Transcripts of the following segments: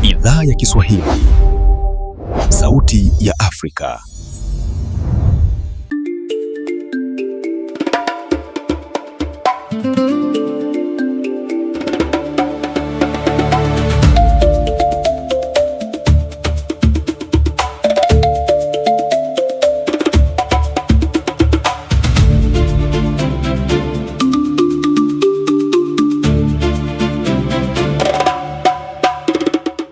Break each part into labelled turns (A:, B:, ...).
A: Idhaa ya Kiswahili, Sauti ya Afrika.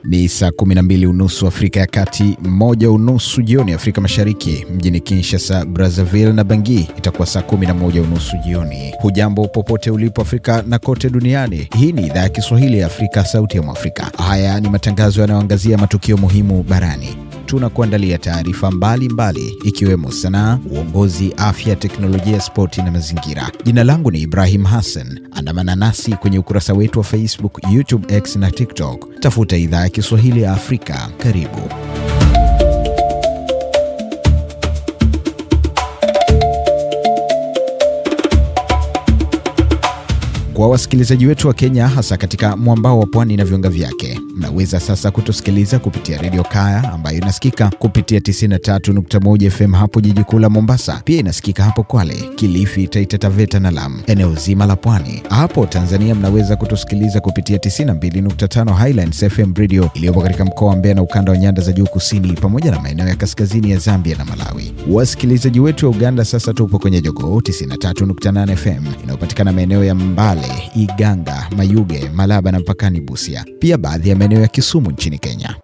A: Ni saa 12:30 Afrika ya Kati, 1:30 jioni Afrika Mashariki. Mjini Kinshasa, Brazzaville na Bangui itakuwa saa 11:30 jioni. Hujambo popote ulipo Afrika na kote duniani. Hii ni idhaa ya Kiswahili ya Afrika, Sauti ya Afrika. Haya ni matangazo yanayoangazia matukio muhimu barani. Tunakuandalia taarifa mbalimbali ikiwemo sanaa, uongozi, afya, teknolojia, spoti na mazingira. Jina langu ni Ibrahim Hassan. Andamana nasi kwenye ukurasa wetu wa Facebook, YouTube, X na TikTok. Tafuta idhaa ya Kiswahili ya Afrika. Karibu. Kwa wasikilizaji wetu wa Kenya, hasa katika mwambao wa pwani na viunga vyake, mnaweza sasa kutusikiliza kupitia Radio Kaya ambayo inasikika kupitia 93.1 FM hapo jiji kuu la Mombasa. Pia inasikika hapo Kwale, Kilifi, Taita Taveta na Lamu, eneo zima la pwani. Hapo Tanzania mnaweza kutusikiliza kupitia 92.5 Highlands FM Radio iliyopo katika mkoa wa Mbeya na ukanda wa nyanda za juu kusini, pamoja na maeneo ya kaskazini ya Zambia na Malawi. Wasikilizaji wetu wa Uganda sasa tupo kwenye Jogoo 93.8 FM inayopatikana maeneo ya Mbale, Iganga, Mayuge, Malaba na mpakani Busia. Pia baadhi ya maeneo ya Kisumu nchini Kenya.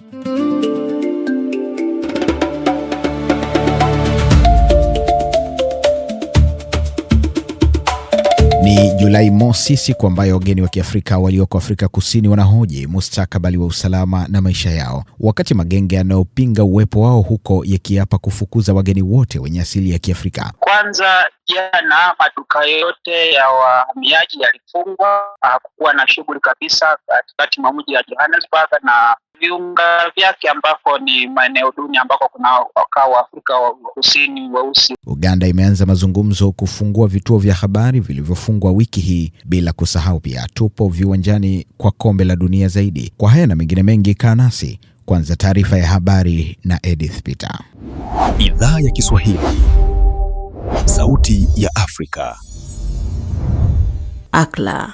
A: Ni Julai mosi, siku ambayo wageni wa Kiafrika walioko Afrika Kusini wanahoji mustakabali wa usalama na maisha yao, wakati magenge yanayopinga uwepo wao huko yakiapa kufukuza wageni wote wenye asili ya Kiafrika.
B: Kwanza jana maduka yote ya wahamiaji yalifungwa, hakukuwa na shughuli kabisa katikati mwa mji wa Johannesburg na viunga vyake ambako ni maeneo duni ambako kuna wakao wa Afrika wa Kusini weusi.
A: Uganda imeanza mazungumzo kufungua vituo vya habari vilivyofungwa wiki hii, bila kusahau pia tupo viwanjani kwa kombe la dunia zaidi. Kwa haya na mengine mengi, kaa nasi. Kwanza taarifa ya habari na Edith Peter. Idhaa ya Kiswahili, Sauti ya Afrika.
C: Accra,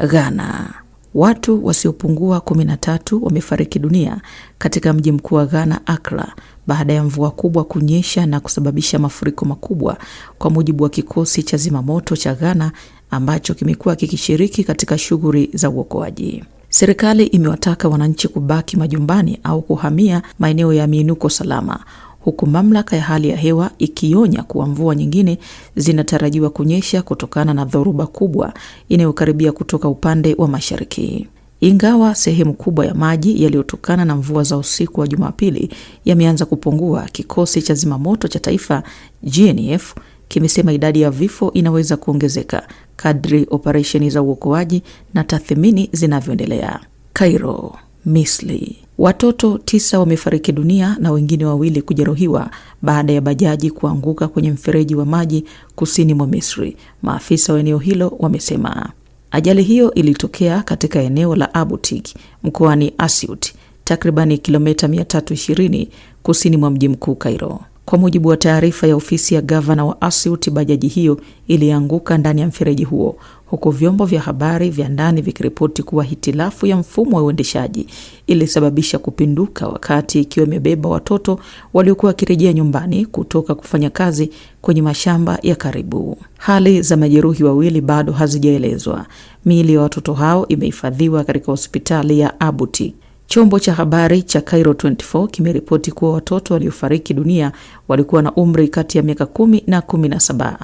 C: Ghana. Watu wasiopungua 13 wamefariki dunia katika mji mkuu wa Ghana, Accra, baada ya mvua kubwa kunyesha na kusababisha mafuriko makubwa, kwa mujibu wa kikosi cha zimamoto cha Ghana ambacho kimekuwa kikishiriki katika shughuli za uokoaji. Serikali imewataka wananchi kubaki majumbani au kuhamia maeneo ya miinuko salama, huku mamlaka ya hali ya hewa ikionya kuwa mvua nyingine zinatarajiwa kunyesha kutokana na dhoruba kubwa inayokaribia kutoka upande wa mashariki. Ingawa sehemu kubwa ya maji yaliyotokana na mvua za usiku wa Jumapili yameanza kupungua, kikosi cha zimamoto cha taifa GNF kimesema idadi ya vifo inaweza kuongezeka kadri operesheni za uokoaji na tathmini zinavyoendelea. Cairo, Misri. Watoto 9 wamefariki dunia na wengine 2 kujeruhiwa baada ya bajaji kuanguka kwenye mfereji wa maji kusini mwa Misri, maafisa wa eneo hilo wamesema. Ajali hiyo ilitokea katika eneo la Abutik mkoani Asyut, takribani kilomita 320 kusini mwa mji mkuu Cairo. Kwa mujibu wa taarifa ya ofisi ya gavana wa Asyut, bajaji hiyo ilianguka ndani ya mfereji huo, huku vyombo vya habari vya ndani vikiripoti kuwa hitilafu ya mfumo wa uendeshaji ilisababisha kupinduka wakati ikiwa imebeba watoto waliokuwa wakirejea nyumbani kutoka kufanya kazi kwenye mashamba ya karibu. Hali za majeruhi 2 bado hazijaelezwa. Miili ya watoto hao imehifadhiwa katika hospitali ya Abutik. Chombo cha habari cha Cairo 24 kimeripoti kuwa watoto waliofariki dunia walikuwa na umri kati ya miaka 10 na 17.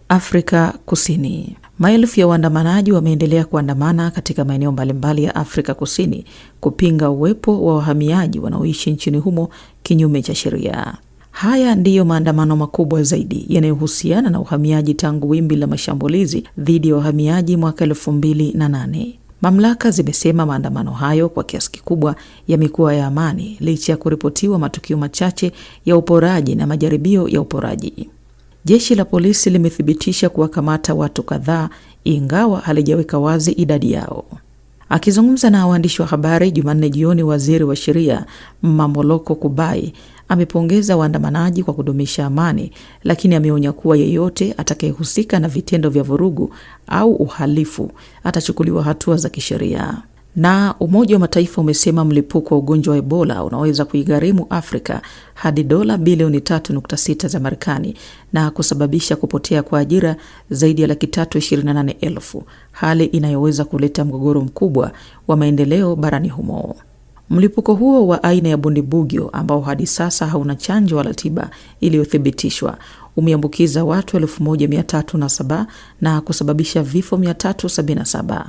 C: Afrika Kusini. Maelfu ya waandamanaji wameendelea kuandamana katika maeneo mbalimbali ya Afrika Kusini kupinga uwepo wa wahamiaji wanaoishi nchini humo kinyume cha sheria. Haya ndiyo maandamano makubwa zaidi yanayohusiana na uhamiaji tangu wimbi la mashambulizi dhidi ya wahamiaji mwaka 2008. Mamlaka zimesema maandamano hayo kwa kiasi kikubwa yamekuwa ya amani licha ya kuripotiwa matukio machache ya uporaji na majaribio ya uporaji. Jeshi la polisi limethibitisha kuwakamata watu kadhaa, ingawa halijaweka wazi idadi yao. Akizungumza na waandishi wa habari Jumanne jioni, waziri wa sheria Mamoloko Kubai amepongeza waandamanaji kwa kudumisha amani, lakini ameonya kuwa yeyote atakayehusika na vitendo vya vurugu au uhalifu atachukuliwa hatua za kisheria. Na Umoja wa Mataifa umesema mlipuko wa ugonjwa wa Ebola unaweza kuigharimu Afrika hadi dola bilioni 3.6 za Marekani na kusababisha kupotea kwa ajira zaidi ya 328,000, hali inayoweza kuleta mgogoro mkubwa wa maendeleo barani humo. Mlipuko huo wa aina ya Bundibugyo, ambao hadi sasa hauna chanjo wala tiba iliyothibitishwa, umeambukiza watu 1307 na kusababisha vifo 377.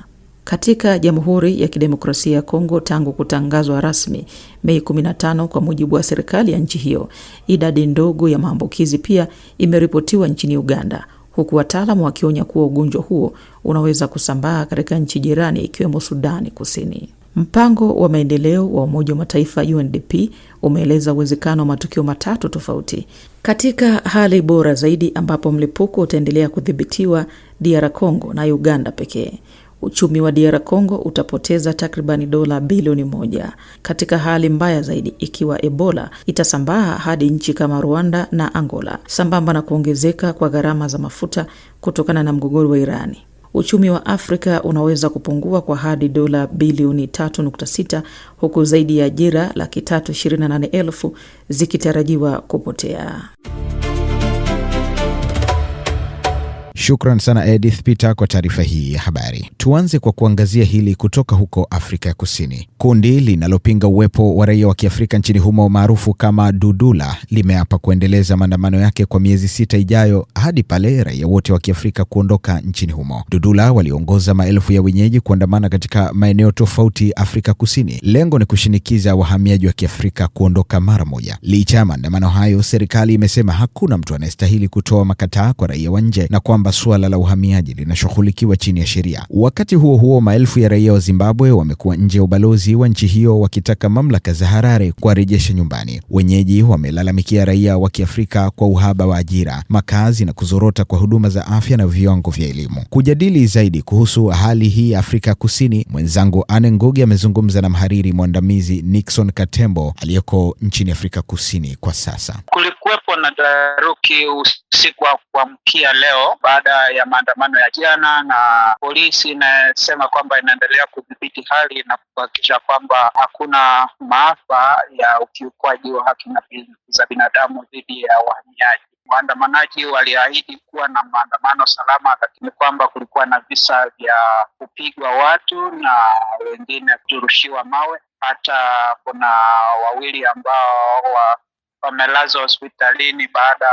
C: Katika Jamhuri ya Kidemokrasia ya Kongo, tangu kutangazwa rasmi Mei 15 kwa mujibu wa serikali ya nchi hiyo, idadi ndogo ya maambukizi pia imeripotiwa nchini Uganda, huku wataalamu wakionya kuwa ugonjwa huo unaweza kusambaa katika nchi jirani ikiwemo Sudani Kusini. Mpango wa maendeleo wa Umoja wa Mataifa UNDP umeeleza uwezekano wa matukio matatu tofauti katika hali bora zaidi, ambapo mlipuko utaendelea kudhibitiwa DR Congo na Uganda pekee. Uchumi wa DR Congo utapoteza takribani dola bilioni 1. Katika hali mbaya zaidi, ikiwa Ebola itasambaa hadi nchi kama Rwanda na Angola, sambamba na kuongezeka kwa gharama za mafuta kutokana na mgogoro wa Irani, uchumi wa Afrika unaweza kupungua kwa hadi dola bilioni 3.6, huku zaidi ya ajira 328,000 zikitarajiwa kupotea.
A: Shukran sana Edith Peter kwa taarifa hii ya habari. Tuanze kwa kuangazia hili kutoka huko Afrika ya Kusini. Kundi linalopinga uwepo wa raia wa Kiafrika nchini humo maarufu kama Dudula limeapa kuendeleza maandamano yake kwa miezi 6 ijayo hadi pale raia wote wa Kiafrika kuondoka nchini humo. Dudula waliongoza maelfu ya wenyeji kuandamana katika maeneo tofauti Afrika Kusini. Lengo ni kushinikiza wahamiaji wa Kiafrika kuondoka mara moja. Licha ya maandamano hayo, serikali imesema hakuna mtu anayestahili kutoa makataa kwa raia wa nje na kwamba suala la uhamiaji linashughulikiwa chini ya sheria. Wakati huo huo, maelfu ya raia wa Zimbabwe wamekuwa nje ya ubalozi wa nchi hiyo wakitaka mamlaka za Harare kuwarejesha nyumbani. Wenyeji wamelalamikia raia wa Kiafrika kwa uhaba wa ajira, makazi na kuzorota kwa huduma za afya na viwango vya elimu. Kujadili zaidi kuhusu hali hii Afrika Kusini, mwenzangu Anne Ngugi amezungumza na mhariri mwandamizi Nixon Katembo aliyeko nchini Afrika Kusini kwa sasa.
B: Kulikuwepo na taharuki usiku wa kuamkia leo baada ya maandamano ya jana, na polisi inasema kwamba inaendelea kudhibiti hali na kuhakikisha kwamba hakuna maafa ya ukiukwaji wa haki za binadamu dhidi ya wahamiaji. Waandamanaji waliahidi kuwa na maandamano salama, lakini kwamba kulikuwa na visa vya kupigwa watu na wengine kurushiwa mawe. Hata kuna wawili ambao wamelazwa hospitalini baada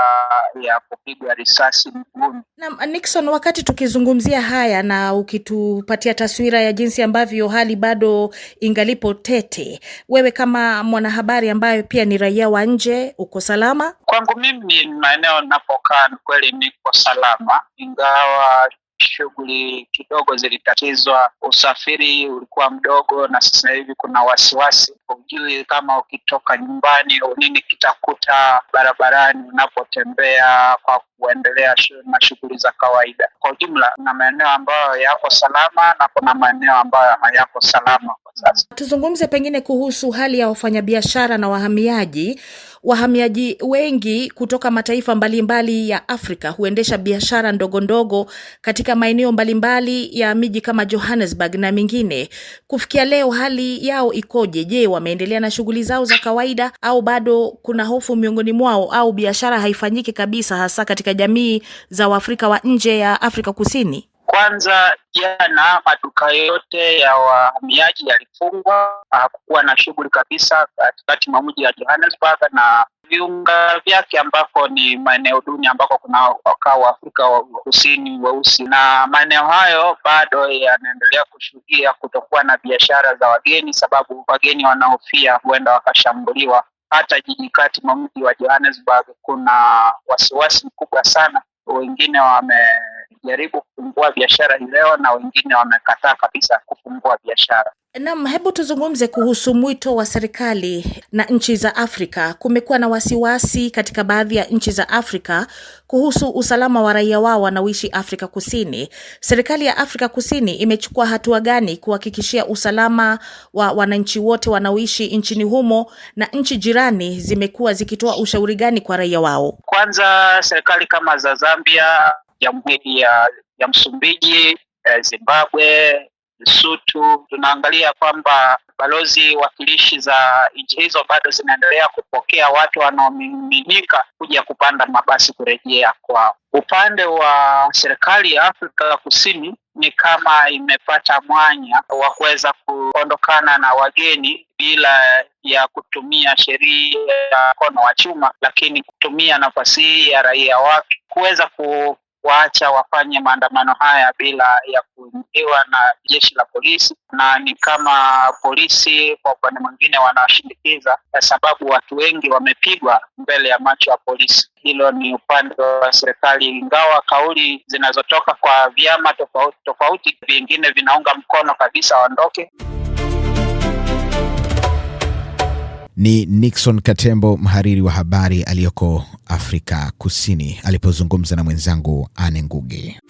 B: ya kupigwa risasi mguuni.
D: Na Nixon, wakati tukizungumzia haya na ukitupatia taswira ya jinsi ambavyo hali bado ingalipo tete, wewe kama mwanahabari ambaye pia ni raia wa nje, uko salama?
B: Kwangu mimi, maeneo ninapokaa kweli niko salama, ingawa shughuli kidogo zilitatizwa. Usafiri ulikuwa mdogo na sasa hivi kuna wasiwasi. Hujui kama ukitoka nyumbani nini kitakuta barabarani unapotembea kwa kuendelea na shughuli za kawaida. Kwa ujumla, kuna maeneo ambayo yako salama na kuna maeneo ambayo hayako salama kwa sasa.
D: Tuzungumze pengine kuhusu hali ya wafanyabiashara na wahamiaji. Wahamiaji wengi kutoka mataifa mbalimbali ya Afrika huendesha biashara ndogo ndogo katika maeneo mbalimbali ya miji kama Johannesburg na mingine. Kufikia leo hali yao ikoje? Je, wameendelea na shughuli zao za kawaida au bado kuna hofu miongoni mwao, au biashara haifanyiki kabisa, hasa katika jamii za Waafrika wa nje ya Afrika Kusini?
B: Kwanza, jana maduka yote ya wahamiaji yalifungwa. Hakukuwa na shughuli kabisa katikati mwa mji wa Johannesburg na viunga vyake ambako ni maeneo duni ambako kuna wakaa wa Afrika wa Kusini weusi, na maeneo hayo bado yanaendelea kushuhudia kutokuwa na biashara za wageni, sababu wageni wanaofia huenda wakashambuliwa. Hata jiji kati mwa mji wa Johannesburg kuna wasiwasi mkubwa sana. Wengine wamejaribu kufungua biashara hii leo na wengine wamekataa kabisa kufungua biashara.
D: Naam, hebu tuzungumze kuhusu mwito wa serikali na nchi za Afrika. Kumekuwa na wasiwasi katika baadhi ya nchi za Afrika kuhusu usalama wa raia wao wanaoishi Afrika Kusini. Serikali ya Afrika Kusini imechukua hatua gani kuhakikishia usalama wa wananchi wote wanaoishi nchini humo, na nchi jirani zimekuwa zikitoa ushauri gani kwa raia wao?
B: Kwanza, serikali kama za Zambia, Jamhuri ya Msumbiji, Zimbabwe, Lesotho, tunaangalia kwamba balozi wakilishi za nchi hizo bado zinaendelea kupokea watu wanaomiminika kuja kupanda mabasi kurejea kwao. Upande wa serikali ya Afrika Kusini ni kama imepata mwanya wa kuweza kuondokana na wageni bila ya kutumia sheria ya mkono wa chuma, lakini kutumia nafasi hii ya raia wake kuweza waacha wafanye maandamano haya bila ya kuingiwa na jeshi la polisi, na ni kama polisi kwa upande mwingine wanashindikiza, kwa sababu watu wengi wamepigwa mbele ya macho ya polisi. Hilo ni upande wa serikali, ingawa kauli zinazotoka kwa vyama tofauti vingine vinaunga mkono kabisa waondoke.
A: Ni Nixon Katembo, mhariri wa habari aliyoko Afrika Kusini, alipozungumza na mwenzangu Anne Ngugi.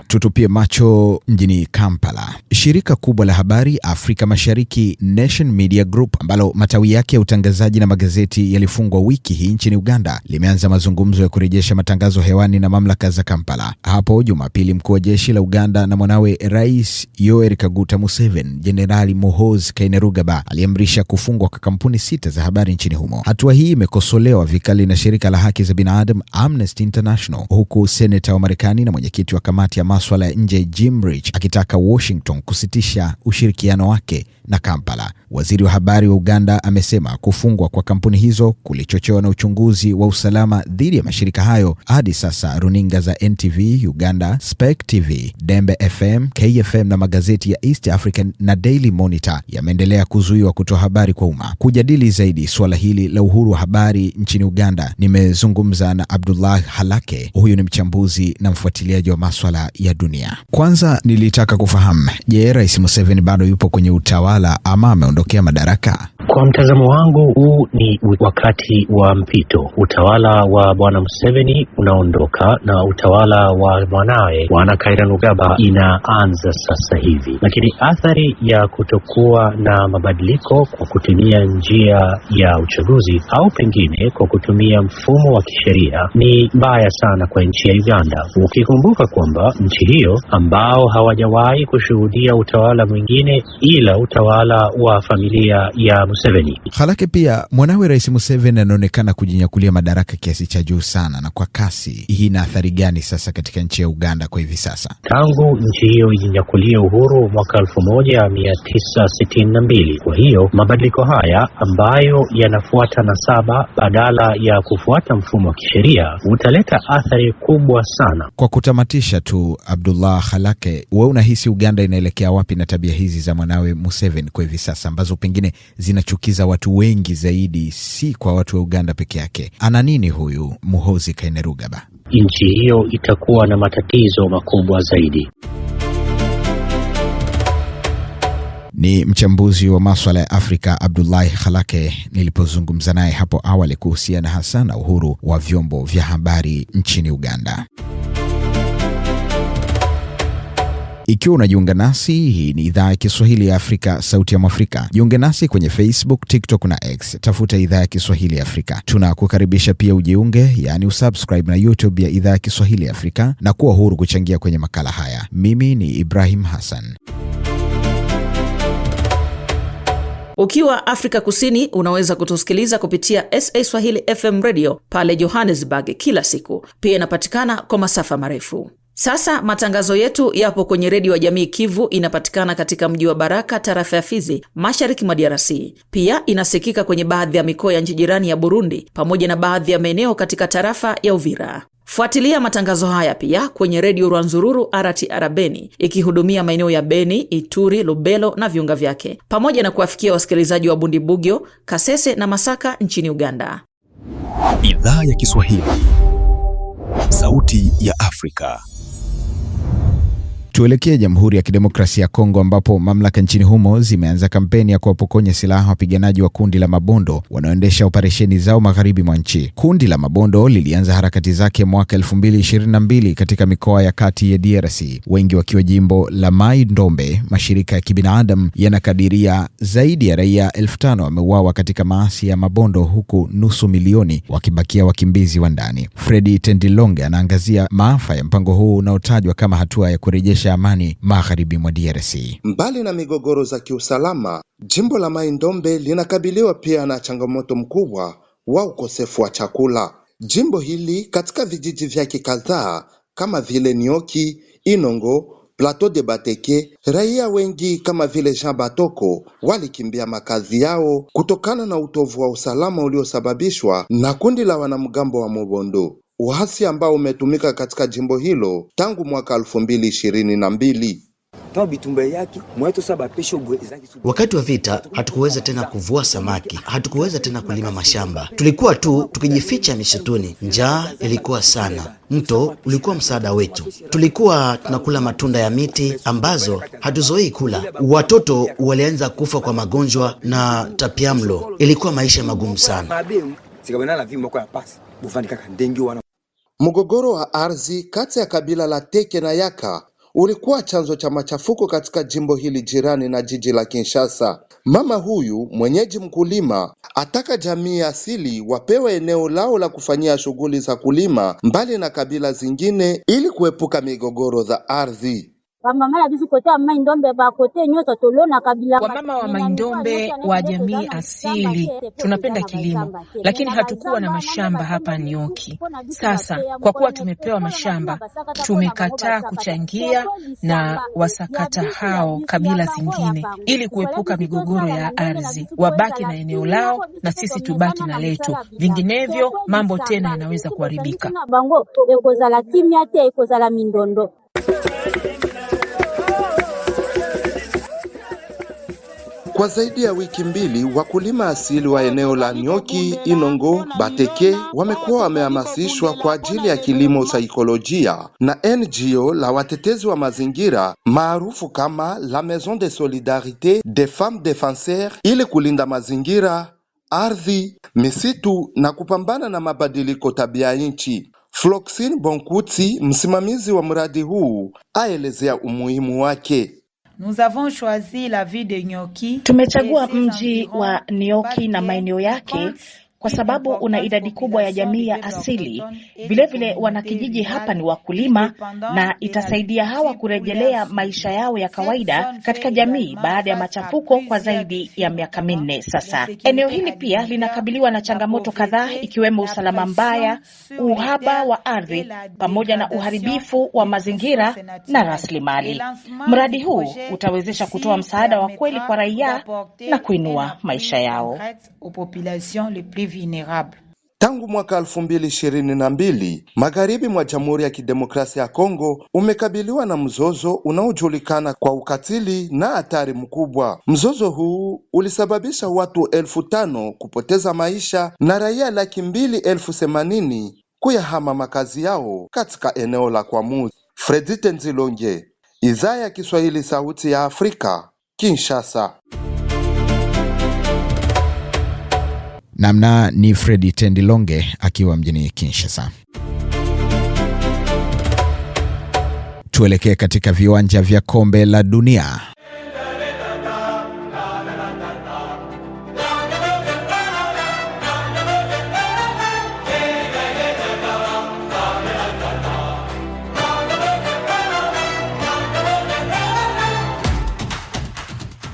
A: Tutupie macho mjini Kampala. Shirika kubwa la habari Afrika Mashariki, Nation Media Group, ambalo matawi yake ya utangazaji na magazeti yalifungwa wiki hii nchini Uganda, limeanza mazungumzo ya kurejesha matangazo hewani na mamlaka za Kampala. Hapo Jumapili, mkuu wa jeshi la Uganda na mwanawe Rais Yoweri Kaguta Museveni, Jenerali Muhoozi Kainerugaba, aliamrisha kufungwa kwa kampuni 6 za habari nchini humo. Hatua hii imekosolewa vikali na shirika la haki za binadamu Amnesty International, huku seneta wa Marekani na mwenyekiti wa kamati ya masuala ya nje Jim Rich akitaka Washington kusitisha ushirikiano wake na Kampala. Waziri wa habari wa Uganda amesema kufungwa kwa kampuni hizo kulichochewa na uchunguzi wa usalama dhidi ya mashirika hayo. Hadi sasa runinga za NTV Uganda, Spec TV, Dembe FM, KFM na magazeti ya East African na Daily Monitor yameendelea kuzuiwa kutoa habari kwa umma. Kujadili zaidi suala hili la uhuru wa habari nchini Uganda, nimezungumza na Abdullah Halake. Huyu ni mchambuzi na mfuatiliaji wa masuala ya dunia. Kwanza nilitaka kufahamu, je, Rais Museveni bado yupo kwenye utawala ama ameondokea madaraka?
E: Kwa mtazamo wangu, huu ni wakati wa mpito. Utawala wa Bwana Museveni unaondoka na utawala wa mwanawe Bwana Kainerugaba inaanza sasa hivi. Lakini athari ya kutokuwa na mabadiliko kwa kutumia njia ya uchaguzi au pengine kwa kutumia mfumo wa kisheria ni mbaya sana kwa nchi ya Uganda. Ukikumbuka kwamba nchi hiyo ambao hawajawahi kushuhudia utawala mwingine ila utawala wa familia ya Museveni.
A: Halake, pia mwanawe Rais Museveni anaonekana kujinyakulia madaraka kiasi cha juu sana na kwa kasi. Hii ina athari gani sasa katika nchi ya Uganda kwa hivi sasa?
E: Tangu nchi hiyo ijinyakulia uhuru mwaka 1962. Kwa hiyo mabadiliko haya ambayo yanafuata nasaba badala ya kufuata mfumo wa kisheria utaleta athari kubwa sana.
A: Kwa kutamatisha tu, Abdullah Halake, wewe unahisi Uganda inaelekea wapi na tabia hizi za mwanawe Museveni kwa hivi sasa, ambazo pengine zinachukiza watu wengi zaidi, si kwa watu wa Uganda peke yake? Ana nini huyu Muhoozi Kainerugaba?
E: Nchi hiyo itakuwa na matatizo makubwa zaidi.
A: Ni mchambuzi wa masuala ya Afrika Abdullah Halake nilipozungumza naye hapo awali kuhusiana hasa na uhuru wa vyombo vya habari nchini Uganda. Ikiwa unajiunga nasi, hii ni idhaa ya Kiswahili ya Afrika, sauti ya Mwafrika. Jiunge nasi kwenye Facebook, TikTok na X. Tafuta idhaa ya Kiswahili ya Afrika. Tunakukaribisha pia ujiunge, yani usubscribe na YouTube ya idhaa ya Kiswahili ya Afrika na kuwa huru kuchangia kwenye makala haya. Mimi ni Ibrahim Hassan.
C: Ukiwa Afrika Kusini, unaweza kutusikiliza kupitia SA Swahili FM Radio pale Johannesburg kila siku. Pia inapatikana kwa masafa marefu. Sasa matangazo yetu yapo kwenye redio ya Jamii Kivu, inapatikana katika mji wa Baraka, tarafa ya Fizi, mashariki mwa DRC. Pia inasikika kwenye baadhi ya mikoa ya nchi jirani ya Burundi pamoja na baadhi ya maeneo katika tarafa ya Uvira. Fuatilia matangazo haya pia kwenye redio Rwanzururu RTR Beni, ikihudumia maeneo ya Beni, Ituri, Lubelo na viunga vyake, pamoja na kuwafikia wasikilizaji wa Bundibugyo, Kasese na Masaka nchini Uganda.
F: Idhaa ya Kiswahili Sauti ya Afrika.
A: Tuelekee Jamhuri ya Kidemokrasia ya Kongo ambapo mamlaka nchini humo zimeanza kampeni ya kuwapokonya silaha wapiganaji wa kundi la Mabondo wanaoendesha operesheni zao magharibi mwa nchi. Kundi la Mabondo lilianza harakati zake mwaka 2022 katika mikoa ya kati ya DRC, wengi wakiwa jimbo la Mai Ndombe. Mashirika ya kibinadamu yanakadiria zaidi ya raia 5,000 wameuawa katika maasi ya Mabondo, huku nusu milioni wakibakia wakimbizi wa ndani. Fredi Tendilonge anaangazia maafa ya mpango huu unaotajwa kama hatua ya kurejesha amani magharibi mwa DRC.
G: Mbali na migogoro za kiusalama, jimbo la Mai Ndombe linakabiliwa pia na changamoto mkubwa wa ukosefu wa chakula. Jimbo hili katika vijiji vyake kadhaa kama vile Nyoki, Inongo, Plateau de Bateke, raia wengi kama vile Jean Batoko walikimbia makazi yao kutokana na utovu wa usalama uliosababishwa na kundi la wanamgambo wa Mabondo, uhasi ambao umetumika katika jimbo hilo tangu mwaka 2022.
H: Wakati wa vita hatukuweza tena kuvua samaki, hatukuweza tena kulima mashamba. Tulikuwa tu tukijificha misituni. Njaa ilikuwa sana. Mto ulikuwa msaada wetu. Tulikuwa tunakula matunda ya miti ambazo hatuzoei kula. Watoto walianza kufa kwa magonjwa na tapiamlo. Ilikuwa maisha magumu sana.
G: Mgogoro wa ardhi kati ya kabila la Teke na Yaka ulikuwa chanzo cha machafuko katika jimbo hili jirani na jiji la Kinshasa. Mama huyu mwenyeji mkulima ataka jamii asili wapewe eneo lao la kufanyia shughuli za kulima mbali na kabila zingine ili kuepuka migogoro za ardhi.
I: Wamama wa Mai Ndombe wa jamii asili tunapenda kilimo, lakini hatukuwa na mashamba hapa Nyoki. Sasa kwa kuwa tumepewa mashamba, tumekataa kuchangia na wasakata hao kabila zingine ili kuepuka migogoro ya ardhi. Wabaki na eneo lao na sisi tubaki na letu, vinginevyo mambo tena yanaweza kuharibika.
G: Kwa zaidi ya wiki mbili, wakulima asili wa eneo la Nyoki, Inongo, Bateke wamekuwa wamehamasishwa kwa ajili ya kilimo saikolojia na NGO la watetezi wa mazingira maarufu kama La Maison de Solidarité des Femmes Défenseurs ili kulinda mazingira, ardhi, misitu na kupambana na mabadiliko tabia nchi. Floxine Bonkutsi, msimamizi wa mradi huu, aelezea umuhimu wake.
D: Tumechagua mji wa Nyoki na maeneo yake kwa sababu una idadi kubwa ya jamii ya asili. Vilevile wanakijiji hapa ni wakulima na itasaidia hawa kurejelea maisha yao ya kawaida katika jamii baada ya machafuko kwa zaidi ya miaka 4 sasa. Eneo hili pia linakabiliwa na changamoto kadhaa ikiwemo usalama mbaya, uhaba wa ardhi pamoja na uharibifu wa mazingira na rasilimali. Mradi huu utawezesha kutoa msaada wa kweli kwa raia na kuinua maisha yao.
G: Tangu mwaka 2022, magharibi mwa Jamhuri ya Kidemokrasia ya Kongo umekabiliwa na mzozo unaojulikana kwa ukatili na hatari mkubwa. Mzozo huu ulisababisha watu 5,000 kupoteza maisha na raia 280,000 kuyahama makazi yao katika eneo la Kwamuzi. Fredi Tendilonge, Idhaa ya Kiswahili, Sauti ya Afrika, Kinshasa.
A: Namna ni Fredi Tendilonge akiwa mjini Kinshasa. Tuelekee katika viwanja vya kombe la dunia.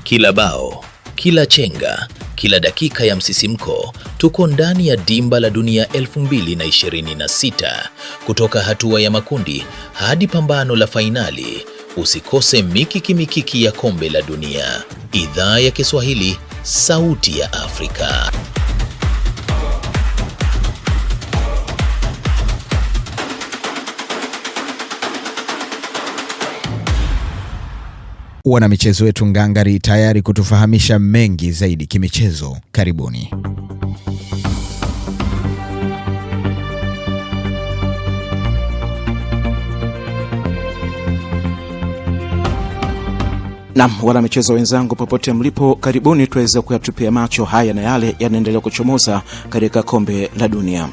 J: Kila bao, kila chenga, kila dakika ya msisimko, tuko ndani ya dimba la dunia 2026. Kutoka hatua ya makundi hadi pambano la fainali, usikose mikiki ya kombe la dunia. Idhaa ya Kiswahili, Sauti ya Afrika.
A: Wana michezo wetu ngangari tayari kutufahamisha mengi zaidi kimichezo. Karibuni.
K: Naam, wana michezo wenzangu popote mlipo, karibuni tuweze kuyatupia macho haya na yale yanaendelea kuchomoza katika kombe la dunia.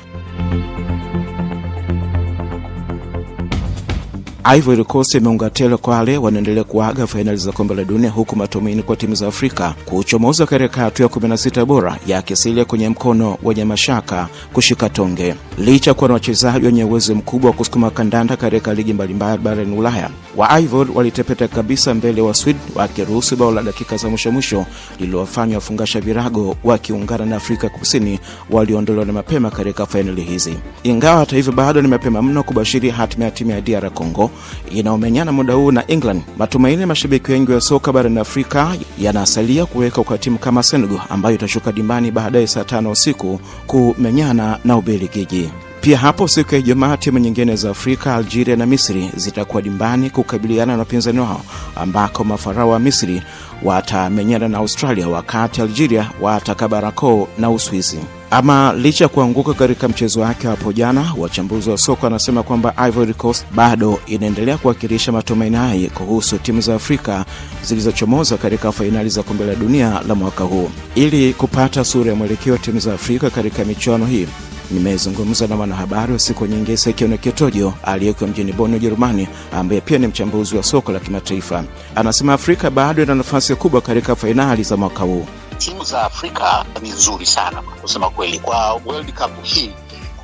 K: Ivory Coast imeunga tele kwa wale wanaendelea kuaga fainali za kombe la dunia, huku matumaini kwa timu za Afrika kuchomoza katika hatua ya 16 bora ya kisilia kwenye mkono wenye mashaka kushika tonge. Licha kwa wachezaji wenye uwezo mkubwa wa kusukuma kandanda katika ligi mbalimbali barani Ulaya, wa Ivory walitepeta kabisa mbele wa Sweden wakiruhusu bao la dakika za mwisho lililowafanya wafungasha virago wakiungana na Afrika Kusini waliondolewa na mapema katika fainali hizi. Ingawa hata hivyo bado ni mapema mno kubashiri hatima ya timu ya DR Congo inaomenyana muda huu na England, matumaini ya mashabiki wengi wa soka barani Afrika yanasalia kuweka kwa timu kama Senegal ambayo itashuka dimbani baadaye saa 5 usiku kumenyana na Ubelgiji. Pia hapo siku ya Ijumaa timu nyingine za Afrika, Algeria na Misri zitakuwa dimbani kukabiliana na wapinzani wao, ambako mafarao wa Misri watamenyana na Australia wakati Algeria watakabarako na Uswisi. Ama licha kuanguka katika mchezo wake hapo jana, wachambuzi wa soka wanasema kwamba Ivory Coast bado inaendelea kuwakilisha matumaini haya kuhusu timu za Afrika zilizochomoza katika fainali za kombe la dunia la mwaka huu. Ili kupata sura ya mwelekeo timu za Afrika katika michuano hii, nimezungumza na mwanahabari wa siku nyingi Sekione Kitojo aliyeko mjini Bonn, Ujerumani, ambaye pia ni mchambuzi wa soka la kimataifa. Anasema Afrika bado ina nafasi kubwa katika fainali za mwaka huu.
L: Timu za Afrika ni nzuri sana kusema kweli. Kwa World Cup hii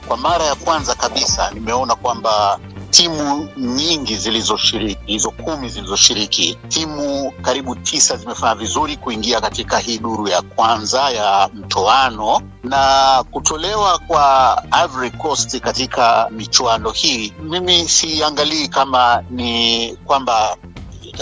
L: kwa mara ya kwanza kabisa nimeona kwamba timu nyingi zilizoshiriki, hizo 10 zilizoshiriki, timu karibu 9 zimefanya vizuri kuingia katika hii duru ya kwanza ya mtoano, na kutolewa kwa Ivory Coast katika michuano hii, mimi siangalii kama ni kwamba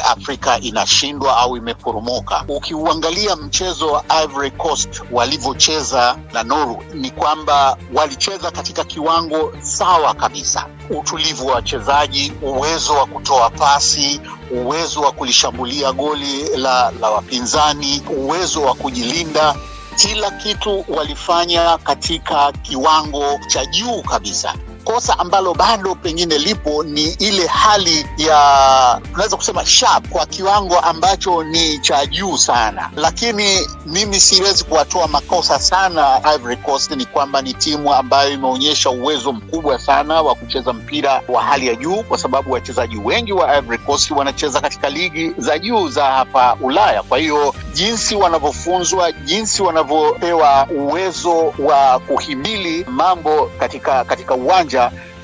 L: Afrika inashindwa au imeporomoka. Ukiuangalia mchezo wa Ivory Coast walivyocheza na Norway, ni kwamba walicheza katika kiwango sawa kabisa. Utulivu wa wachezaji, uwezo wa kutoa pasi, uwezo wa kulishambulia goli la wapinzani, uwezo wa kujilinda, kila kitu walifanya katika kiwango cha juu kabisa. Kosa ambalo bado pengine lipo ni ile hali ya, tunaweza kusema sharp, kwa kiwango ambacho ni cha juu sana. Lakini mimi siwezi kuwatoa makosa sana Ivory Coast. Ni kwamba ni timu ambayo imeonyesha uwezo mkubwa sana wa kucheza mpira wa hali ya juu, kwa sababu wachezaji wengi wa Ivory Coast wanacheza katika ligi za juu za hapa Ulaya. Kwa hiyo jinsi wanavyofunzwa, jinsi wanavyopewa uwezo wa kuhimili mambo katika uwanja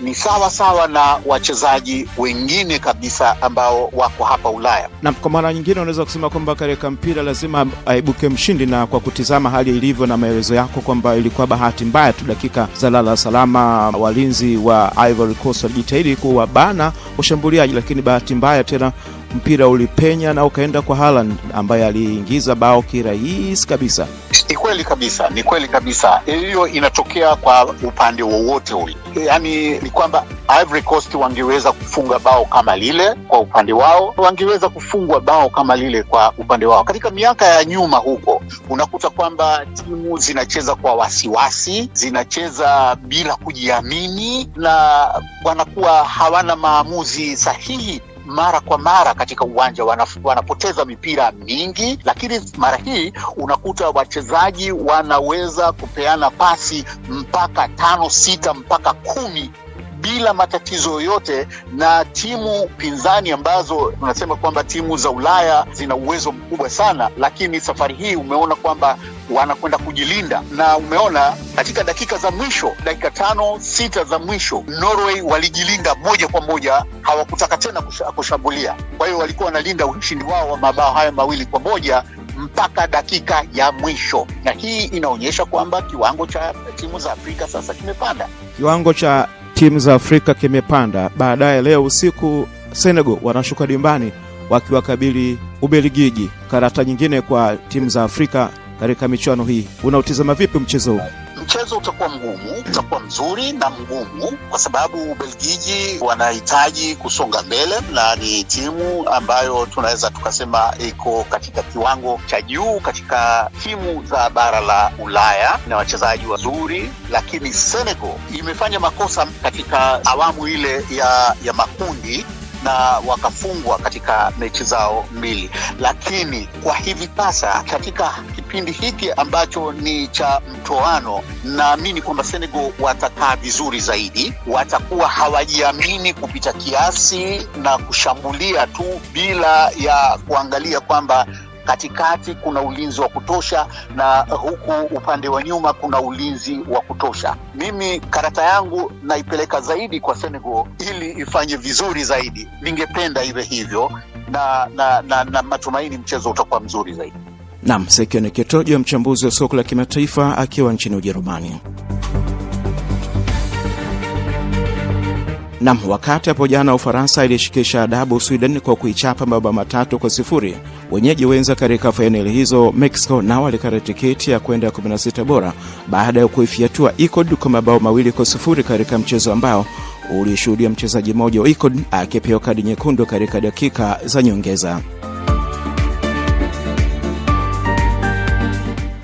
L: ni sawa na wachezaji wengine kabisa ambao wako hapa Ulaya.
K: Na kwa maana nyingine unaweza kusema kwamba katika mpira lazima aibuke mshindi, na kwa kutizama hali ilivyo na maelezo yako kwamba ilikuwa bahati mbaya tu dakika za lala salama, walinzi wa Ivory Coast walijitahidi kuwabana washambuliaji, lakini bahati mbaya tena mpira ulipenya na ukaenda kwa Haaland ambaye aliingiza bao kirahisi kabisa.
L: Ni kweli kabisa. Hiyo inatokea kwa upande wowote ule. Yaani ni kwamba Ivory Coast wangeweza kufunga bao kama lile kwa upande wao, wangeweza kufungwa bao kama lile kwa upande wao. Katika miaka ya nyuma huko unakuta kwamba timu zinacheza kwa wasiwasi, zinacheza bila kujiamini, na wanakuwa hawana maamuzi sahihi mara kwa mara katika uwanja, wanapoteza mipira mingi. Lakini mara hii unakuta wachezaji wanaweza kupeana pasi mpaka 5, 6 mpaka 10 bila matatizo yoyote, na timu pinzani ambazo tunasema kwamba timu za Ulaya zina uwezo mkubwa sana, lakini safari hii umeona kwamba wanakwenda kujilinda. Na umeona katika dakika za mwisho, dakika 5, 6 za mwisho, Norway walijilinda moja kwa moja, hawakutaka tena kushambulia. Kwa hiyo walikuwa wanalinda ushindi wao wa mabao haya 2-1 mpaka dakika ya mwisho. Na hii inaonyesha kwamba kiwango cha timu za Afrika sasa kimepanda.
K: Kiwango cha timu za Afrika kimepanda. Baadaye leo usiku Senegal wanashuka dimbani wakiwakabili Ubelgiji. Karata nyingine kwa timu za Afrika katika michuano hii. Unautizama vipi mchezo huu?
L: Mchezo utakuwa mgumu, utakuwa mzuri na mgumu, kwa sababu Ubelgiji wanahitaji kusonga mbele, na ni timu ambayo tunaweza tukasema iko katika kiwango cha juu katika timu za bara la Ulaya na wachezaji wazuri. Lakini Senegal imefanya makosa katika awamu ile ya makundi, na wakafungwa katika mechi zao mbili. Lakini kwa hivi sasa katika kipindi hiki ambacho ni cha mtoano, naamini kwamba Senegal watakaa vizuri zaidi, watakuwa hawajiamini kupita kiasi na kushambulia tu bila ya kuangalia kwamba katikati kuna ulinzi wa kutosha na huku upande wa nyuma kuna ulinzi wa kutosha. Mimi karata yangu naipeleka zaidi kwa Senegal ili ifanye vizuri zaidi. Ningependa iwe hivyo na matumaini mchezo utakuwa mzuri zaidi.
K: Naam, Sekione Kitojo, mchambuzi wa soka la kimataifa akiwa nchini Ujerumani. Naam, wakati hapo jana Ufaransa ilishikisha adabu Sweden kwa kuichapa mabao 3-0, wenyeji wenza katika fainali hizo Mexico nao walikata tiketi ya kwenda 16 bora baada ya kuifiatua Ecuador kwa mabao 2-0 katika mchezo ambao ulishuhudia mchezaji mmoja wa Ecuador akipewa kadi nyekundu katika dakika za nyongeza.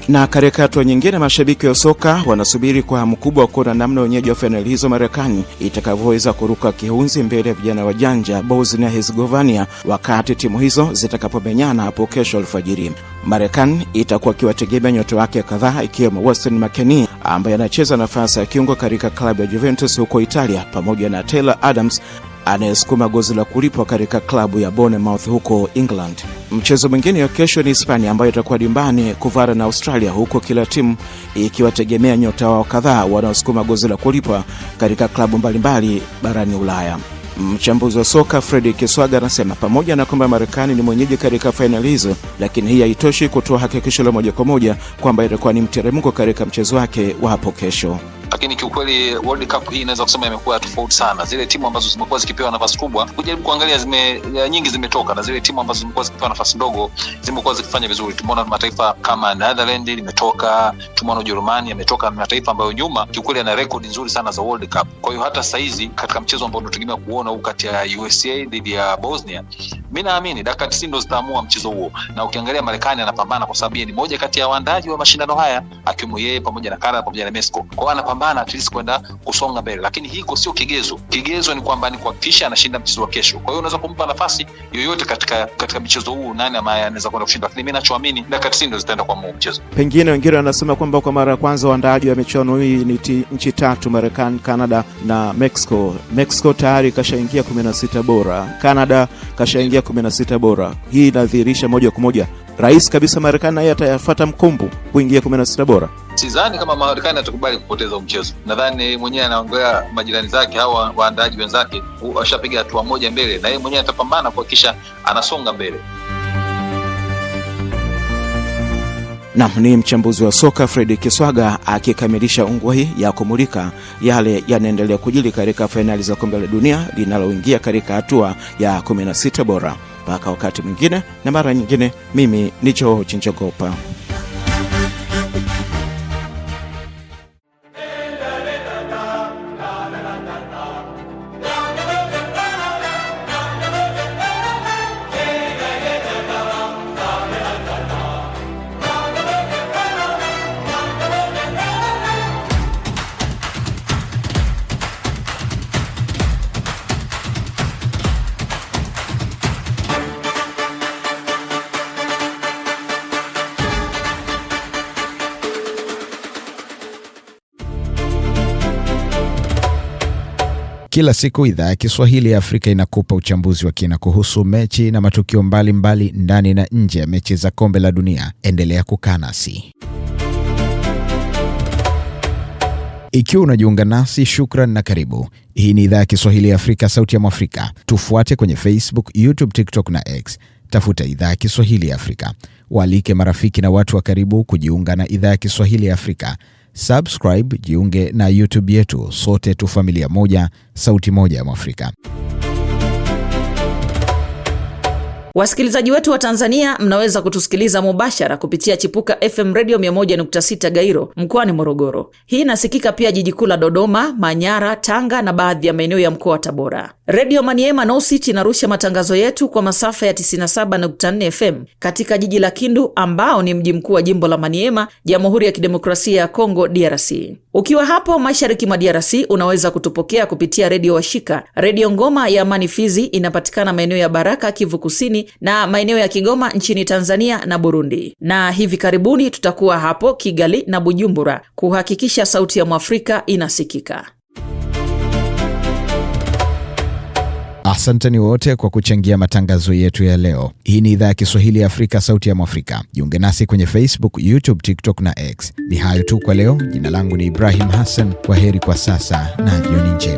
K: Na katika hatua nyingine, mashabiki wa soka wanasubiri kwa hamu kubwa kuona namna wenyeji wa fainali hizo Marekani itakavyoweza kuruka kihunzi mbele ya vijana wajanja Bosnia Herzegovina wakati timu hizo zitakapomenyana hapo kesho alfajiri. Marekani itakuwa kiwategemea nyota wake kadhaa ikiwemo Weston McKennie ambaye anacheza nafasi ya kiungo katika klabu ya Juventus huko Italia, pamoja na Taylor Adams anayesukuma gozi la kulipwa katika klabu ya Bournemouth huko England. Mchezo mwingine wa kesho ni Hispania ambayo itakuwa dimbani kuvara na Australia, huko kila timu ikiwategemea nyota wao kadhaa wanaosukuma gozi la kulipwa katika klabu mbalimbali barani Ulaya. Mchambuzi wa soka Freddy Kiswaga anasema pamoja na kwamba Marekani ni mwenyeji katika fainali hizo, lakini hii haitoshi kutoa hakikisho la moja kwa moja kwamba itakuwa ni mteremko katika mchezo wake wa hapo kesho.
M: Lakini kiukweli World Cup hii inaweza kusema imekuwa tofauti sana. Zile timu ambazo zimekuwa zikipewa nafasi kubwa, kujaribu kuangalia nyingi zimetoka, na zile timu ambazo zimekuwa zikipewa nafasi ndogo zimekuwa zikifanya vizuri. Tumeona mataifa kama Netherlands limetoka, tumeona Ujerumani imetoka, mataifa ambayo nyuma kiukweli yana record nzuri sana za World Cup. Kwa hiyo hata sasa hizi katika mchezo ambao tunategemea kuona huu kati ya USA dhidi ya Bosnia, mimi naamini dakika 90 ndo zitaamua mchezo huo. Na ukiangalia Marekani anapambana kwa sababu ni moja kati ya waandaaji wa mashindano haya, akiwemo yeye pamoja na Canada pamoja na Mexico. Kwa hiyo anapambana at least kwenda kusonga mbele, lakini hiko sio kigezo. Kigezo ni kwamba ni kuhakikisha anashinda mchezo wa kesho. Kwa hiyo unaweza kumpa nafasi yoyote katika mchezo huu, nani ambaye anaweza kwenda kushinda, lakini mimi ninachoamini dakika 90 ndo zitaenda kwa mchezo.
K: Pengine wengine wanasema kwamba kwa mara ya kwanza waandaaji wa michuano hii ni nchi tatu, Marekani, Canada na Mexico. Mexico tayari kashaingia 16 bora, Canada kashaingia 16 bora. Hii inadhihirisha moja kwa moja rais kabisa Marekani naye atayafuata mkumbu kuingia 16 bora.
M: Sidhani kama Marekani atakubali kupoteza mchezo. Nadhani mwenyewe anaongea majirani zake hawa waandaaji wenzake, washapiga hatua moja mbele na yeye mwenyewe atapambana kuhakikisha anasonga mbele.
K: Naam, ni mchambuzi wa soka Freddy Kiswaga akikamilisha ungwa hii ya kumulika yale yanaendelea kujili katika fainali za kombe la dunia linaloingia katika hatua ya 16 bora. Mpaka wakati mwingine na mara nyingine, mimi ni Joe Chinchogopa.
A: Kila siku idhaa ya Kiswahili ya Afrika inakupa uchambuzi wa kina kuhusu mechi na matukio mbalimbali ndani na nje ya mechi za kombe la dunia. Endelea kukaa nasi. Ikiwa unajiunga nasi, shukran na karibu. Hii ni idhaa ya Kiswahili ya Afrika, sauti ya Mwafrika. Tufuate kwenye Facebook, YouTube, TikTok na X. Tafuta idhaa ya Kiswahili ya Afrika. Waalike marafiki na watu wa karibu kujiunga na idhaa ya Kiswahili ya Afrika. Subscribe, jiunge na YouTube yetu. Sote tu familia moja, sauti moja ya Mwafrika.
C: Wasikilizaji wetu wa Tanzania, mnaweza kutusikiliza mubashara kupitia Chipuka FM Radio 101.6 Gairo mkoani Morogoro. Hii inasikika pia jiji kuu la Dodoma, Manyara, Tanga na baadhi ya maeneo ya mkoa wa Tabora. Radio Maniema No City inarusha matangazo yetu kwa masafa ya 97.4 FM katika jiji la Kindu ambao ni mji mkuu wa jimbo la Maniema, Jamhuri ya Kidemokrasia ya Kongo DRC. Ukiwa hapo mashariki mwa DRC unaweza kutupokea kupitia redio washika. Radio Ngoma ya Amani Fizi inapatikana maeneo ya Baraka, Kivu Kusini na maeneo ya Kigoma nchini Tanzania na Burundi. Na hivi karibuni tutakuwa hapo Kigali na Bujumbura kuhakikisha sauti ya Mwafrika inasikika.
A: Asanteni wote kwa kuchangia matangazo yetu ya leo. Hii ni idhaa ya Kiswahili ya Afrika, sauti ya Mwafrika. Jiunge nasi kwenye Facebook, YouTube, TikTok na X. Ni hayo tu kwa leo. Jina langu ni Ibrahim Hassan. Kwaheri kwa sasa na jioni njema.